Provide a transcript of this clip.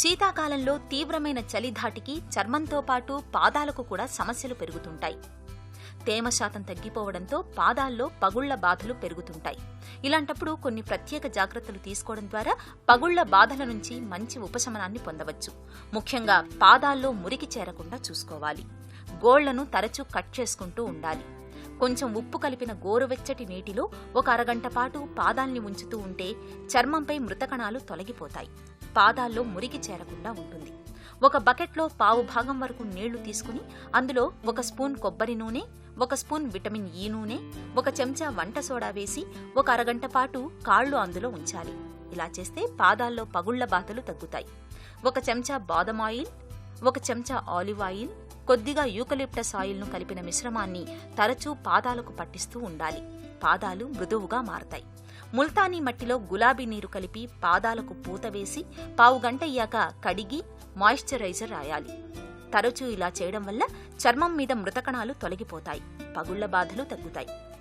శీతాకాలంలో తీవ్రమైన చలి ధాటికి చర్మంతో పాటు పాదాలకు కూడా సమస్యలు పెరుగుతుంటాయి. తేమ శాతం తగ్గిపోవడంతో పాదాల్లో పగుళ్ల బాధలు పెరుగుతుంటాయి. ఇలాంటప్పుడు కొన్ని ప్రత్యేక జాగ్రత్తలు తీసుకోవడం ద్వారా పగుళ్ల బాధల నుంచి మంచి ఉపశమనాన్ని పొందవచ్చు. ముఖ్యంగా పాదాల్లో మురికి చేరకుండా చూసుకోవాలి. గోళ్లను తరచూ కట్ చేసుకుంటూ ఉండాలి. కొంచెం ఉప్పు కలిపిన గోరువెచ్చటి నీటిలో ఒక అరగంట పాటు పాదాల్ని ఉంచుతూ ఉంటే చర్మంపై మృతకణాలు తొలగిపోతాయి. పాదాల్లో మురికి చేరకుండా ఉంటుంది. ఒక బకెట్లో పావు భాగం వరకు నీళ్లు తీసుకుని అందులో 1 స్పూన్ కొబ్బరి నూనె, 1 స్పూన్ విటమిన్ ఈ నూనె, 1 చెంచా వంట సోడా వేసి ఒక అరగంట పాటు కాళ్లు అందులో ఉంచాలి. ఇలా చేస్తే పాదాల్లో పగుళ్ల బాధలు తగ్గుతాయి. 1 చెంచా బాదం ఆయిల్, 1 చెంచా ఆలివ్ ఆయిల్, కొద్దిగా యూకలిప్టస్ ఆయిల్ను కలిపిన మిశ్రమాన్ని తరచూ పాదాలకు పట్టిస్తూ ఉండాలి. పాదాలు మృదువుగా మారతాయి. ముల్తానీ మట్టిలో గులాబీ నీరు కలిపి పాదాలకు పూత వేసి పావు గంట అయ్యాక కడిగి మాయిశ్చరైజర్ రాయాలి. తరచూ ఇలా చేయడం వల్ల చర్మం మీద మృతకణాలు తొలగిపోతాయి. పగుళ్ల బాధలు తగ్గుతాయి.